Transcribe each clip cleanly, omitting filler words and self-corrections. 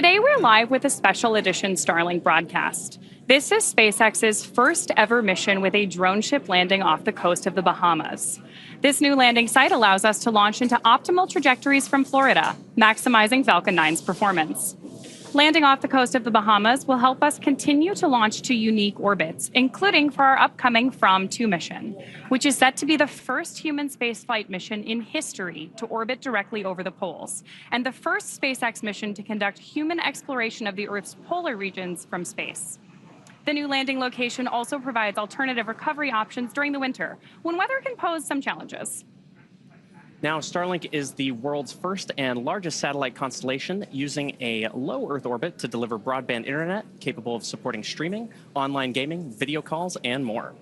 Today we're live with a special edition Starlink broadcast. This is SpaceX's first ever mission with a drone ship landing off the coast of the Bahamas. This new landing site allows us to launch into optimal trajectories from Florida, maximizing Falcon 9's performance. Landing off the coast of the Bahamas will help us continue to launch to unique orbits, including for our upcoming From-2 mission, which is set to be the first human spaceflight mission in history to orbit directly over the poles, and the first SpaceX mission to conduct human exploration of the Earth's polar regions from space. The new landing location also provides alternative recovery options during the winter, when weather can pose some challenges. Now, Starlink is the world's first and largest satellite constellation using a low Earth orbit to deliver broadband internet capable of supporting streaming, online gaming, video calls, and more.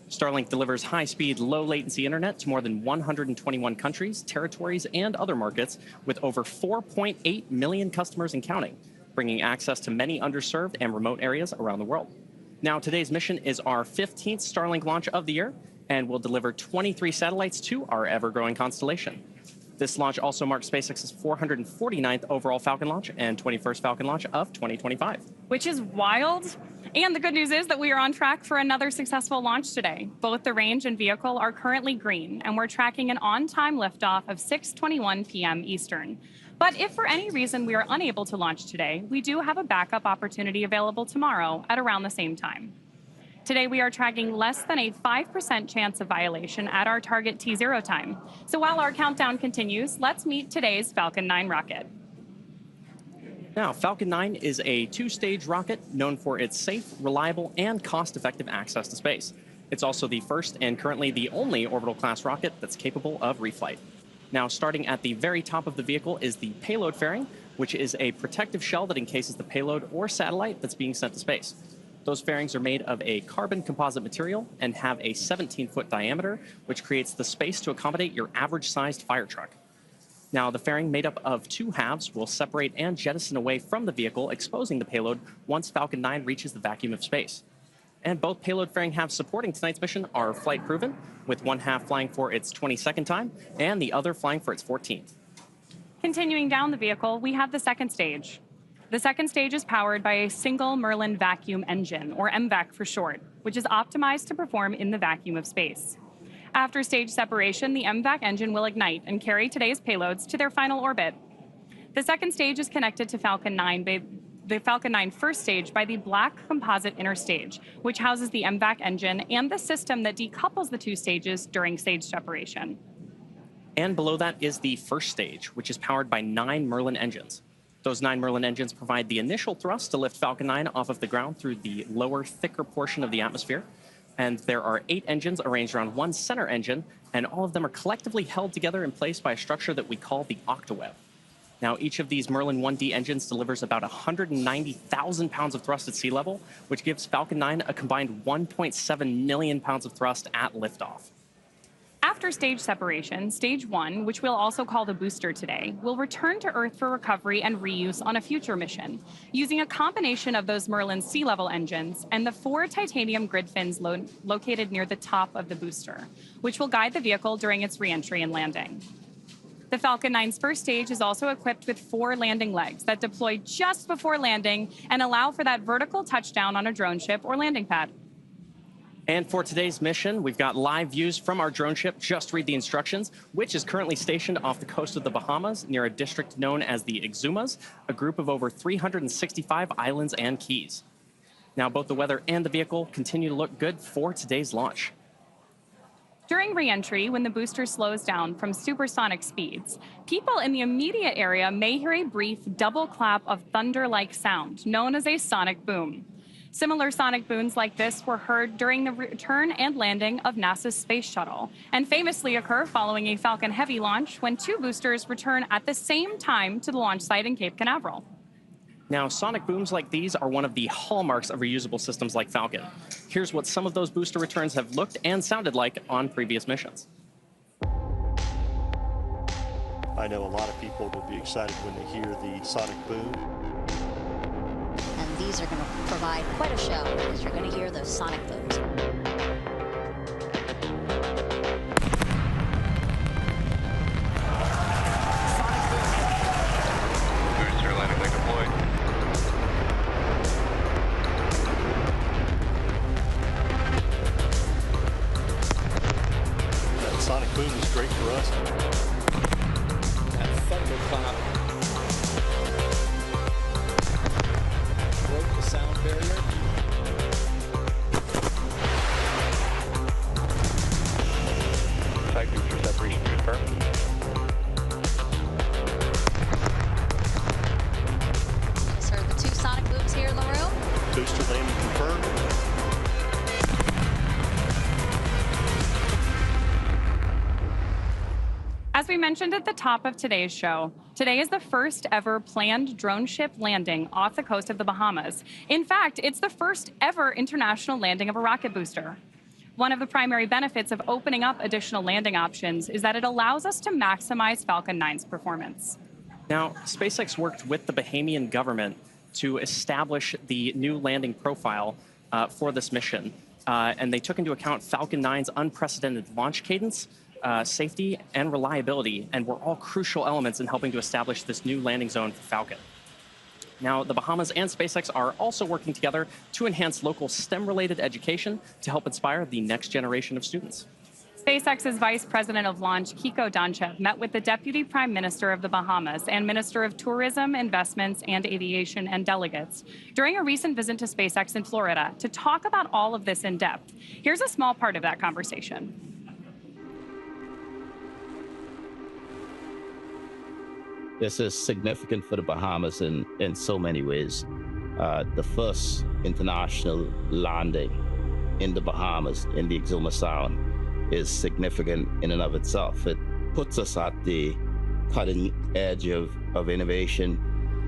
Starlink delivers high-speed, low-latency internet to more than 121 countries, territories, and other markets, with over 4.8 million customers and counting, bringing access to many underserved and remote areas around the world. Now, today's mission is our 15th Starlink launch of the year, and will deliver 23 satellites to our ever-growing constellation. This launch also marks SpaceX's 449th overall Falcon launch and 21st Falcon launch of 2025. Which is wild. And the good news is that we are on track for another successful launch today. Both the range and vehicle are currently green, and we're tracking an on-time liftoff of 6:21 p.m. Eastern. But if for any reason we are unable to launch today, we do have a backup opportunity available tomorrow at around the same time. Today, we are tracking less than a 5% chance of violation at our target T0 time. So while our countdown continues, let's meet today's Falcon 9 rocket. Now, Falcon 9 is a two-stage rocket known for its safe, reliable, and cost-effective access to space. It's also the first and currently the only orbital-class rocket that's capable of reflight. Now, starting at the very top of the vehicle is the payload fairing, which is a protective shell that encases the payload or satellite that's being sent to space. Those fairings are made of a carbon composite material and have a 17-foot diameter, which creates the space to accommodate your average-sized fire truck. Now, the fairing, made up of two halves, will separate and jettison away from the vehicle, exposing the payload once Falcon 9 reaches the vacuum of space. And both payload fairing halves supporting tonight's mission are flight-proven, with one half flying for its 22nd time and the other flying for its 14th. Continuing down the vehicle, we have the second stage. The second stage is powered by a single Merlin vacuum engine, or MVAC for short, which is optimized to perform in the vacuum of space. After stage separation, the MVAC engine will ignite and carry today's payloads to their final orbit. The second stage is connected to Falcon 9 the Falcon 9 first stage by the black composite inner stage, which houses the MVAC engine and the system that decouples the two stages during stage separation. And below that is the first stage, which is powered by 9 Merlin engines. Those 9 Merlin engines provide the initial thrust to lift Falcon 9 off of the ground through the lower, thicker portion of the atmosphere. And there are 8 engines arranged around one center engine, and all of them are collectively held together in place by a structure that we call the octaweb. Now, each of these Merlin 1D engines delivers about 190,000 pounds of thrust at sea level, which gives Falcon 9 a combined 1.7 million pounds of thrust at liftoff. After stage separation, stage 1, which we'll also call the booster today, will return to Earth for recovery and reuse on a future mission, using a combination of those Merlin sea-level engines and the 4 titanium grid fins located near the top of the booster, which will guide the vehicle during its re-entry and landing. The Falcon 9's first stage is also equipped with 4 landing legs that deploy just before landing and allow for that vertical touchdown on a drone ship or landing pad. And for today's mission, we've got live views from our drone ship, Just Read the Instructions, which is currently stationed off the coast of the Bahamas near a district known as the Exumas, a group of over 365 islands and keys. Now, both the weather and the vehicle continue to look good for today's launch. During re-entry, when the booster slows down from supersonic speeds, people in the immediate area may hear a brief double clap of thunder-like sound, known as a sonic boom. Similar sonic booms like this were heard during the return and landing of NASA's space shuttle, and famously occur following a Falcon Heavy launch when 2 boosters return at the same time to the launch site in Cape Canaveral. Now, sonic booms like these are one of the hallmarks of reusable systems like Falcon. Here's what some of those booster returns have looked and sounded like on previous missions. I know a lot of people will be excited when they hear the sonic boom. And these are going to provide quite a show because you're going to hear those sonic booms. Booster landing leg deployed. As we mentioned at the top of today's show, today is the first ever planned drone ship landing off the coast of the Bahamas. In fact, it's the first ever international landing of a rocket booster. One of the primary benefits of opening up additional landing options is that it allows us to maximize Falcon 9's performance. Now, SpaceX worked with the Bahamian government to establish the new landing profile for this mission. And they took into account Falcon 9's unprecedented launch cadence, safety, and reliability, and were all crucial elements in helping to establish this new landing zone for Falcon. Now, the Bahamas and SpaceX are also working together to enhance local STEM-related education to help inspire the next generation of students. SpaceX's Vice President of Launch, Kiko Donchev, met with the Deputy Prime Minister of the Bahamas and Minister of Tourism, Investments, and Aviation and delegates during a recent visit to SpaceX in Florida to talk about all of this in depth. Here's a small part of that conversation. This is significant for the Bahamas in so many ways. The first international landing in the Bahamas, in the Exuma Sound, is significant in and of itself. It puts us at the cutting edge of innovation,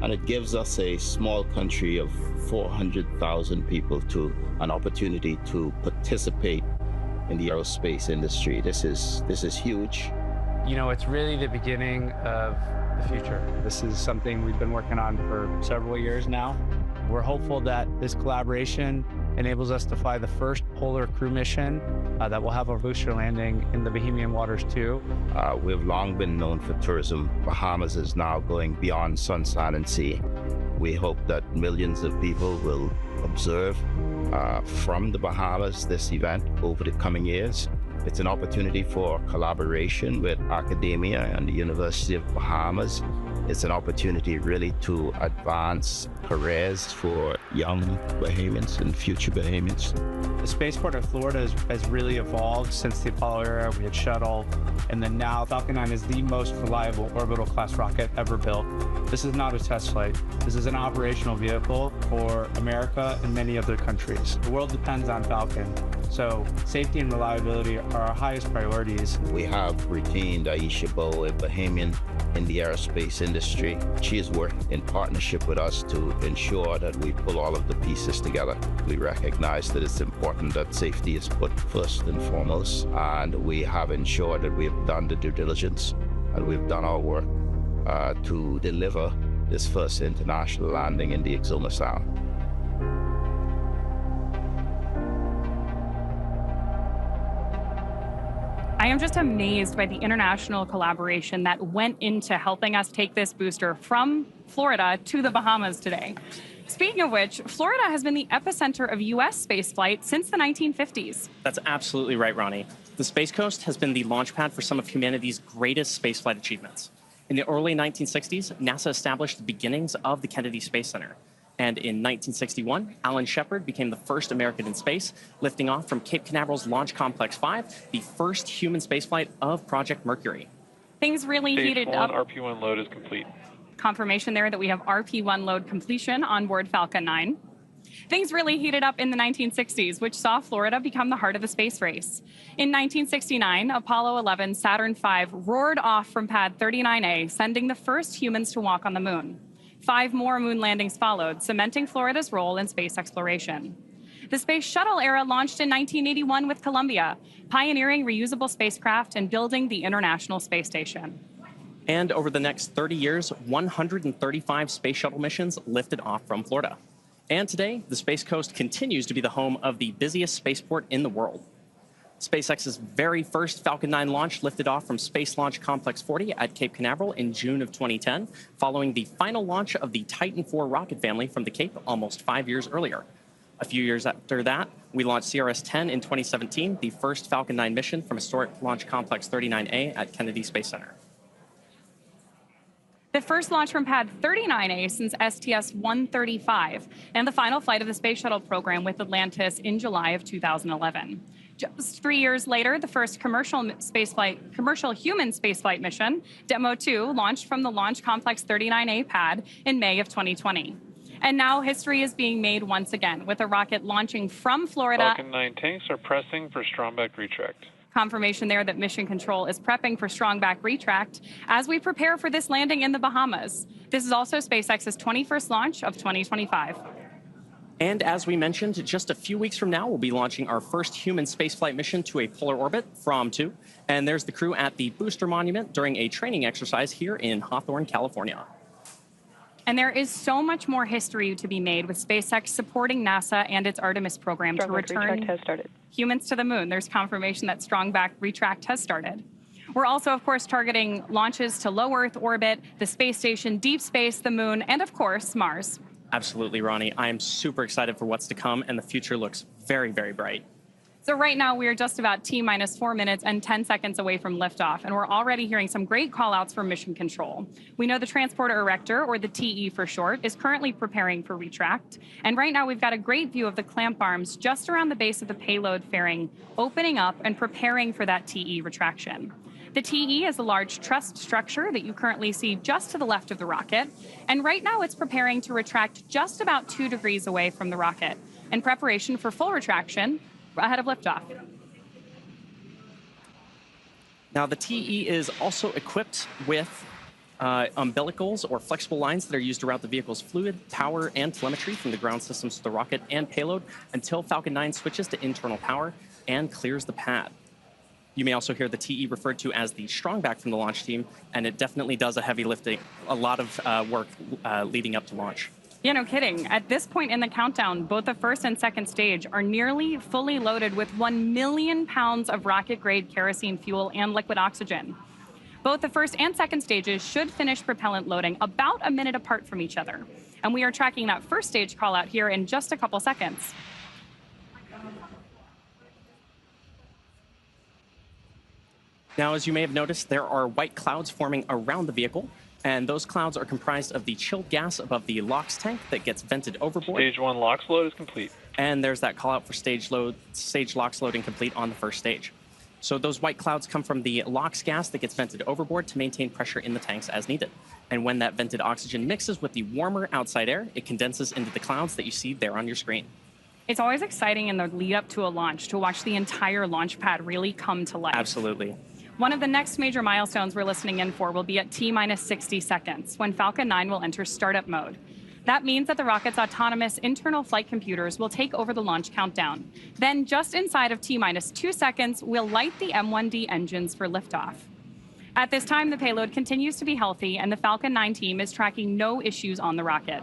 and it gives us a small country of 400,000 people to an opportunity to participate in the aerospace industry. This is huge. You know, it's really the beginning of the future. This is something we've been working on for several years now. We're hopeful that this collaboration enables us to fly the first polar crew mission that will have a booster landing in the Bahamian waters too. We've long been known for tourism. Bahamas is now going beyond sun, sand, and sea. We hope that millions of people will observe from the Bahamas this event over the coming years. It's an opportunity for collaboration with academia and the University of Bahamas. It's an opportunity really to advance careers for young Bahamians and future Bahamians. The spaceport of Florida has really evolved since the Apollo era. We had shuttle, and then now Falcon 9 is the most reliable orbital class rocket ever built. This is not a test flight. This is an operational vehicle for America and many other countries. The world depends on Falcon, so safety and reliability are our highest priorities. We have retained Aisha Bowe, a Bahamian in the aerospace industry. She has worked in partnership with us to ensure that we pull all of the pieces together. We recognize that it's important that safety is put first and foremost, and we have ensured that we've done the due diligence and we've done our work to deliver this first international landing in the Exuma Sound. I am just amazed by the international collaboration that went into helping us take this booster from Florida to the Bahamas today. Speaking of which, Florida has been the epicenter of U.S. spaceflight since the 1950s. That's absolutely right, Ronnie. The Space Coast has been the launch pad for some of humanity's greatest spaceflight achievements. In the early 1960s, NASA established the beginnings of the Kennedy Space Center. And in 1961, Alan Shepard became the first American in space, lifting off from Cape Canaveral's Launch Complex 5, the first human spaceflight of Project Mercury. Things really heated up. RP1 load is complete. Confirmation there that we have RP1 load completion on board Falcon 9. Things really heated up in the 1960s, which saw Florida become the heart of the space race. In 1969, Apollo 11 Saturn V roared off from Pad 39A, sending the first humans to walk on the moon. 5 more moon landings followed, cementing Florida's role in space exploration. The Space Shuttle era launched in 1981 with Columbia, pioneering reusable spacecraft and building the International Space Station. And over the next 30 years, 135 Space Shuttle missions lifted off from Florida. And today, the Space Coast continues to be the home of the busiest spaceport in the world. SpaceX's very first Falcon 9 launch lifted off from Space Launch Complex 40 at Cape Canaveral in June of 2010, following the final launch of the Titan IV rocket family from the Cape almost 5 years earlier. A few years after that, we launched CRS-10 in 2017, the first Falcon 9 mission from historic Launch Complex 39A at Kennedy Space Center. The first launch from Pad 39A since STS-135, and the final flight of the Space Shuttle program with Atlantis in July of 2011. Just 3 years later, the first commercial human spaceflight mission, Demo 2, launched from the Launch Complex 39A pad in May of 2020. And now history is being made once again, with a rocket launching from Florida. Falcon 9 tanks are pressing for Strombeck retract. Confirmation there that Mission Control is prepping for strong back retract as we prepare for this landing in the Bahamas. This is also SpaceX's 21st launch of 2025. And as we mentioned, just a few weeks from now, we'll be launching our first human spaceflight mission to a polar orbit from 2. And there's the crew at the Booster Monument during a training exercise here in Hawthorne, California. And there is so much more history to be made with SpaceX supporting NASA and its Artemis program to return humans to the moon. There's confirmation that strong back retract has started. We're also, of course, targeting launches to low Earth orbit, the space station, deep space, the moon, and of course, Mars. Absolutely, Ronnie. I am super excited for what's to come, and the future looks very, very bright. So right now, we are just about T-minus 4 minutes and 10 seconds away from liftoff, and we're already hearing some great call-outs from Mission Control. We know the Transporter Erector, or the TE for short, is currently preparing for retract, and right now we've got a great view of the clamp arms just around the base of the payload fairing, opening up and preparing for that TE retraction. The TE is a large trussed structure that you currently see just to the left of the rocket, and right now it's preparing to retract just about 2 degrees away from the rocket in preparation for full retraction ahead of liftoff. Now, the TE is also equipped with umbilicals or flexible lines that are used to route the vehicle's fluid, power, and telemetry from the ground systems to the rocket and payload until Falcon 9 switches to internal power and clears the pad. You may also hear the TE referred to as the strong back from the launch team, and it definitely does a heavy lifting, a lot of work leading up to launch. Yeah, no kidding. At this point in the countdown, both the first and second stage are nearly fully loaded with 1 million pounds of rocket-grade kerosene fuel and liquid oxygen. Both the first and second stages should finish propellant loading about a minute apart from each other. And we are tracking that first stage call out here in just a couple seconds. Now, as you may have noticed, there are white clouds forming around the vehicle. And those clouds are comprised of the chilled gas above the LOX tank that gets vented overboard. Stage 1 LOX load is complete. And there's that call out for stage LOX loading complete on the first stage. So those white clouds come from the LOX gas that gets vented overboard to maintain pressure in the tanks as needed. And when that vented oxygen mixes with the warmer outside air, it condenses into the clouds that you see there on your screen. It's always exciting in the lead up to a launch to watch the entire launch pad really come to life. Absolutely. One of the next major milestones we're listening in for will be at T-minus 60 seconds, when Falcon 9 will enter startup mode. That means that the rocket's autonomous internal flight computers will take over the launch countdown. Then, just inside of T-minus 2 seconds, we'll light the M1D engines for liftoff. At this time, the payload continues to be healthy, and the Falcon 9 team is tracking no issues on the rocket.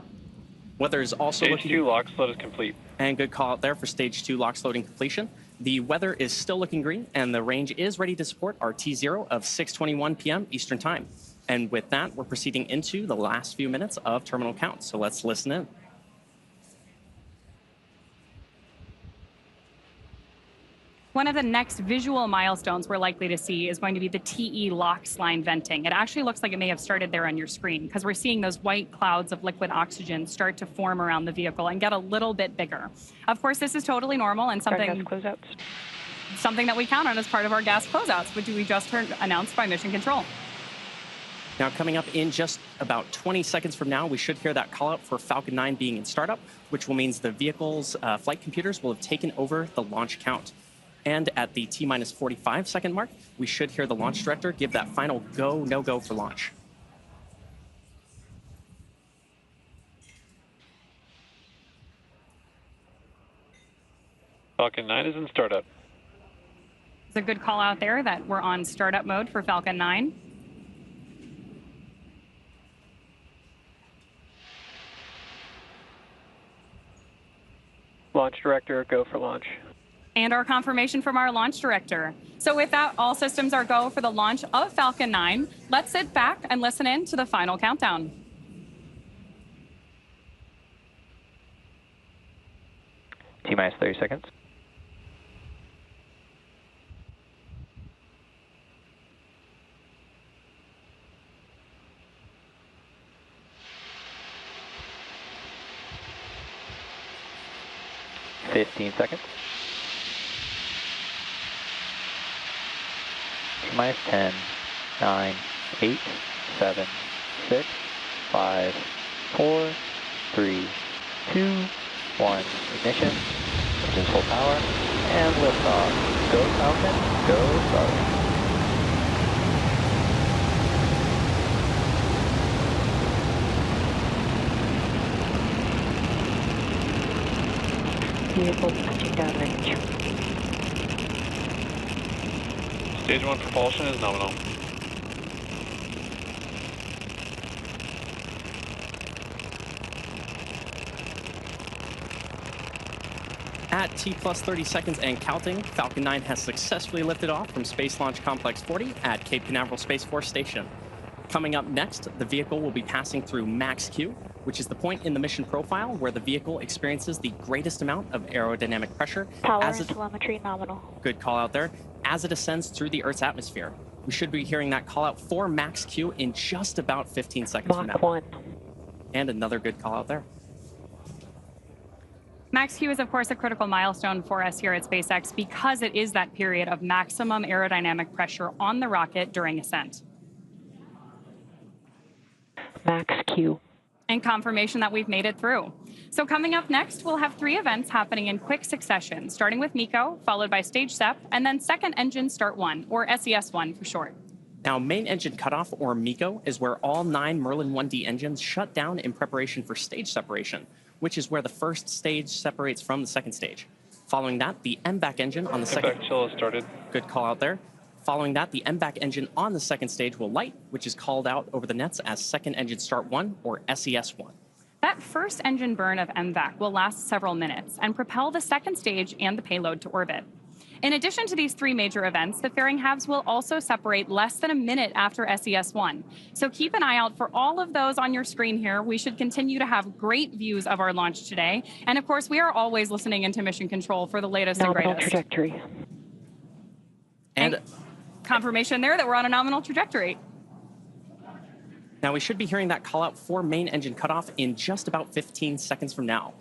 Weather is also Stage looking... 2 LOX load is complete. And good call out there for stage 2 LOX loading completion. The weather is still looking green, and the range is ready to support our T0 of 6:21 p.m. Eastern Time. And with that, we're proceeding into the last few minutes of terminal count. So let's listen in. One of the next visual milestones we're likely to see is going to be the TE LOX line venting. It actually looks like it may have started there on your screen because we're seeing those white clouds of liquid oxygen start to form around the vehicle and get a little bit bigger. Of course, this is totally normal and something that we count on as part of our gas closeouts, which we just heard announced by Mission Control. Now, coming up in just about 20 seconds from now, we should hear that call out for Falcon 9 being in startup, which will mean the vehicle's flight computers will have taken over the launch count. And at the T-minus 45 second mark, we should hear the launch director give that final go, no-go for launch. Falcon 9 is in startup. It's a good call out there that we're on startup mode for Falcon 9. Launch director, go for launch. And our confirmation from our launch director. So with that, all systems are go for the launch of Falcon 9. Let's sit back and listen in to the final countdown. T-minus 30 seconds. -15 seconds. Minus 10, 9, 8, 7, 6, 5, 4, 3, 2, 1. Ignition. Engines full power. and liftoff. Go Falcon, go Starlink. Vehicle touching downrange. Stage 1 propulsion is nominal. At T plus 30 seconds and counting, Falcon 9 has successfully lifted off from Space Launch Complex 40 at Cape Canaveral Space Force Station. Coming up next, the vehicle will be passing through max Q, which is the point in the mission profile where the vehicle experiences the greatest amount of aerodynamic pressure. Power and telemetry nominal. Good call out there. As it ascends through the Earth's atmosphere. We should be hearing that call out for max Q in just about 15 seconds from now. Mach 1. And another good call out there. Max Q is, of course, a critical milestone for us here at SpaceX because it is that period of maximum aerodynamic pressure on the rocket during ascent. Max Q. And confirmation that we've made it through. So coming up next, we'll have 3 events happening in quick succession, starting with MECO, followed by Stage SEP, and then Second Engine Start 1, or SES-1 for short. Now, main engine cutoff, or MECO, is where all 9 Merlin 1D engines shut down in preparation for stage separation, which is where the first stage separates from the second stage. Following that, the MVAC engine on the second... MVAC chill has started. Good call out there. Following that, the MVAC engine on the second stage will light, which is called out over the nets as Second Engine Start 1, or SES-1. That first engine burn of MVAC will last several minutes and propel the second stage and the payload to orbit. In addition to these 3 major events, the fairing halves will also separate less than a minute after SES-1. So keep an eye out for all of those on your screen here. We should continue to have great views of our launch today. And of course, we are always listening into Mission Control for the latest and Nominal greatest. trajectory. And confirmation there that we're on a nominal trajectory. now we should be hearing that call out for main engine cutoff in just about 15 seconds from now.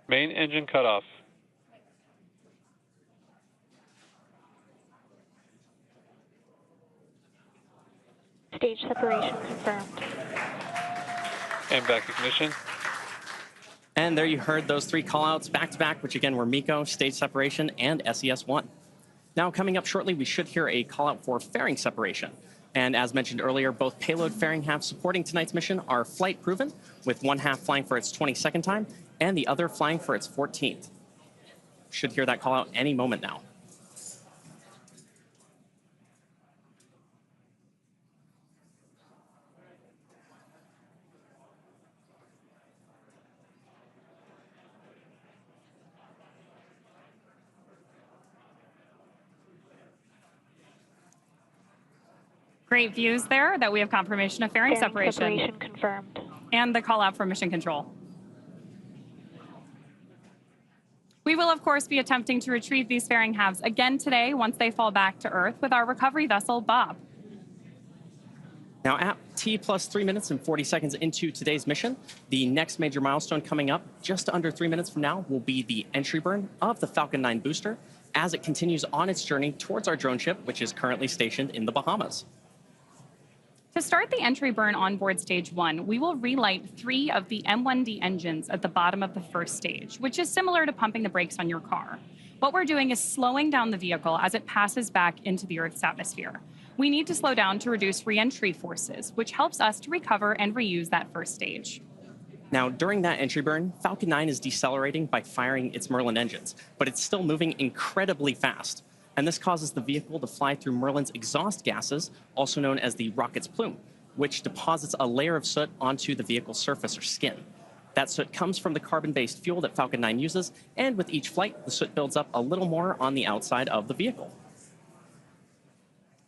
Main engine cutoff. Stage separation confirmed. MVAC ignition. And there you heard those 3 callouts back-to-back, which again were MECO, stage separation, and SES-1. Now coming up shortly, we should hear a callout for fairing separation. And as mentioned earlier, both payload fairing halves supporting tonight's mission are flight proven, with one half flying for its 22nd time and the other flying for its 14th. Should hear that callout any moment now. Great views there that we have confirmation of fairing separation. Separation confirmed. And the call out for mission control. We will, of course, be attempting to retrieve these fairing halves again today once they fall back to Earth with our recovery vessel, Bob. Now, at T plus 3 minutes and 40 seconds into today's mission, the next major milestone coming up just under 3 minutes from now will be the entry burn of the Falcon 9 booster as it continues on its journey towards our drone ship, which is currently stationed in the Bahamas. To start the entry burn on board Stage 1, we will relight 3 of the M1D engines at the bottom of the first stage, which is similar to pumping the brakes on your car. What we're doing is slowing down the vehicle as it passes back into the Earth's atmosphere. We need to slow down to reduce re-entry forces, which helps us to recover and reuse that first stage. Now, during that entry burn, Falcon 9 is decelerating by firing its Merlin engines, but it's still moving incredibly fast. And this causes the vehicle to fly through Merlin's exhaust gases, also known as the rocket's plume, which deposits a layer of soot onto the vehicle's surface or skin. That soot comes from the carbon-based fuel that Falcon 9 uses, and with each flight, the soot builds up a little more on the outside of the vehicle.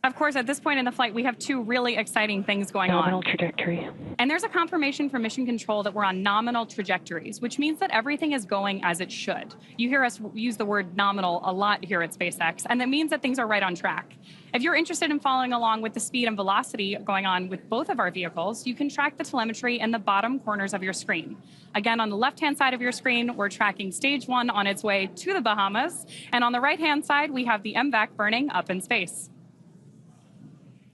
Of course, at this point in the flight, we have two really exciting things going Nominal on. trajectory. And there's a confirmation from mission control that we're on nominal trajectories, which means that everything is going as it should. You hear us use the word nominal a lot here at SpaceX, and that means that things are right on track. If you're interested in following along with the speed and velocity going on with both of our vehicles, you can track the telemetry in the bottom corners of your screen. Again, on the left-hand side of your screen, we're tracking stage 1 on its way to the Bahamas, and on the right-hand side, we have the MVAC burning up in space.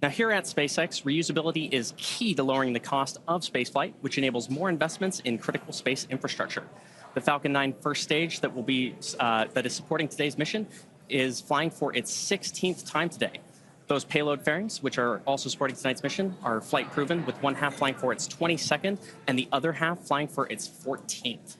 Now, here at SpaceX, reusability is key to lowering the cost of spaceflight, which enables more investments in critical space infrastructure. The Falcon 9 first stage that is supporting today's mission is flying for its 16th time today. Those payload fairings, which are also supporting tonight's mission, are flight proven, with one half flying for its 22nd and the other half flying for its 14th.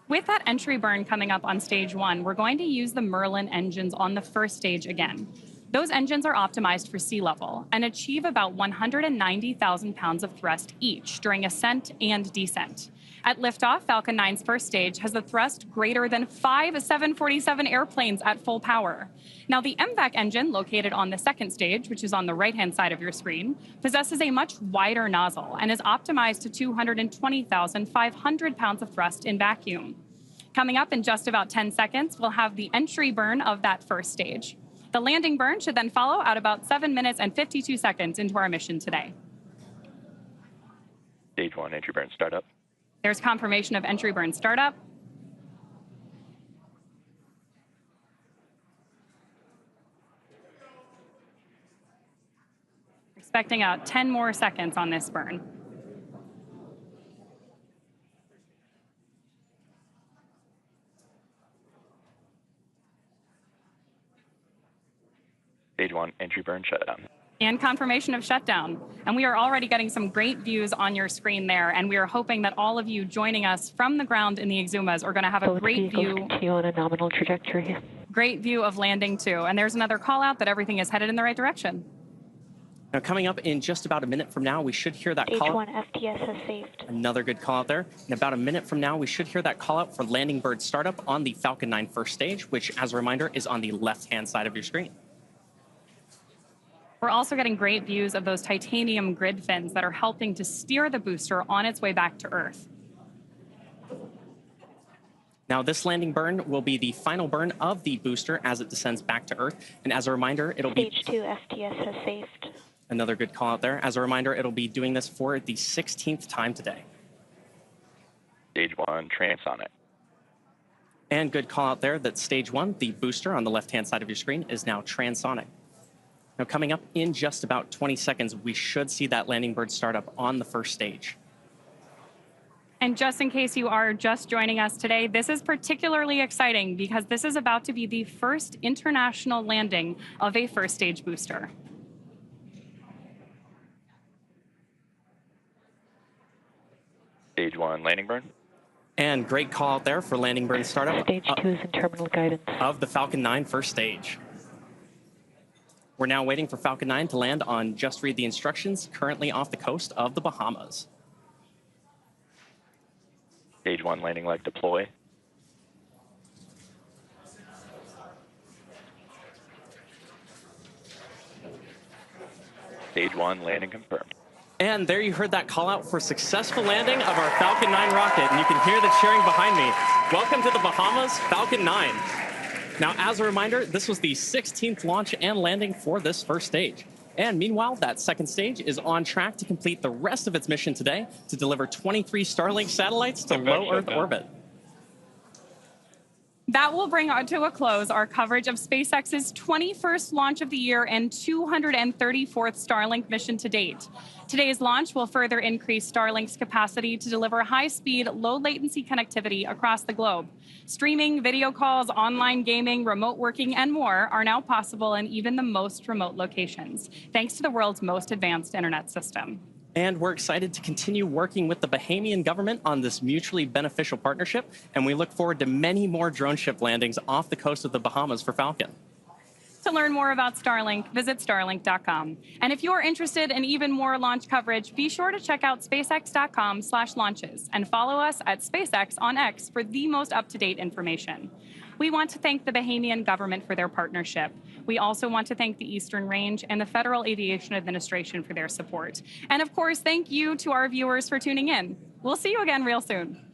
With that entry burn coming up on stage 1, we're going to use the Merlin engines on the first stage again. Those engines are optimized for sea level and achieve about 190,000 pounds of thrust each during ascent and descent. At liftoff, Falcon 9's first stage has a thrust greater than 5 747 airplanes at full power. Now, the MVAC engine, located on the second stage, which is on the right-hand side of your screen, possesses a much wider nozzle and is optimized to 220,500 pounds of thrust in vacuum. Coming up in just about 10 seconds, we'll have the entry burn of that first stage. The landing burn should then follow at about 7 minutes and 52 seconds into our mission today. Stage 1, entry burn startup. There's confirmation of entry burn startup. Expecting out 10 more seconds on this burn. Stage 1, entry burn shutdown. And confirmation of shutdown. And we are already getting some great views on your screen there, and we are hoping that all of you joining us from the ground in the Exumas are going to have a great view. Continue on a nominal trajectory. Great view of landing too. And there's another call out that everything is headed in the right direction. Now, coming up in just about a minute from now, we should hear that Stage call. 1 FTS has saved. Another good call out there. In about a minute from now, we should hear that call out for landing bird startup on the Falcon 9 first stage, which, as a reminder, is on the left-hand side of your screen. We're also getting great views of those titanium grid fins that are helping to steer the booster on its way back to Earth. Now, this landing burn will be the final burn of the booster as it descends back to Earth. And as a reminder, it'll be... Stage 2 FTS has saved. Another good call out there. As a reminder, it'll be doing this for the 16th time today. Stage 1, transonic. And good call out there that stage 1, the booster on the left-hand side of your screen, is now transonic. Now, coming up in just about 20 seconds, we should see that landing bird startup on the first stage. And just in case you are just joining us today, this is particularly exciting because this is about to be the first international landing of a first stage booster. Stage 1, landing burn. And great call out there for landing burn startup. Stage 2 is in terminal guidance. Of the Falcon 9 first stage. We're now waiting for Falcon 9 to land on Just Read the Instructions, currently off the coast of the Bahamas. Stage 1, landing leg deploy. Stage 1, landing confirmed. And there you heard that call out for successful landing of our Falcon 9 rocket, and you can hear the cheering behind me. Welcome to the Bahamas, Falcon 9. Now, as a reminder, this was the 16th launch and landing for this first stage. And meanwhile, that second stage is on track to complete the rest of its mission today to deliver 23 Starlink satellites to low Earth orbit. That will bring to a close our coverage of SpaceX's 21st launch of the year and 234th Starlink mission to date. Today's launch will further increase Starlink's capacity to deliver high-speed, low-latency connectivity across the globe. Streaming, video calls, online gaming, remote working, and more are now possible in even the most remote locations, thanks to the world's most advanced internet system. And we're excited to continue working with the Bahamian government on this mutually beneficial partnership, and we look forward to many more drone ship landings off the coast of the Bahamas for Falcon. To learn more about Starlink, visit starlink.com. And if you're interested in even more launch coverage, be sure to check out spacex.com/launches and follow us at SpaceX on X for the most up-to-date information. We want to thank the Bahamian government for their partnership. We also want to thank the Eastern Range and the Federal Aviation Administration for their support. And of course, thank you to our viewers for tuning in. We'll see you again real soon.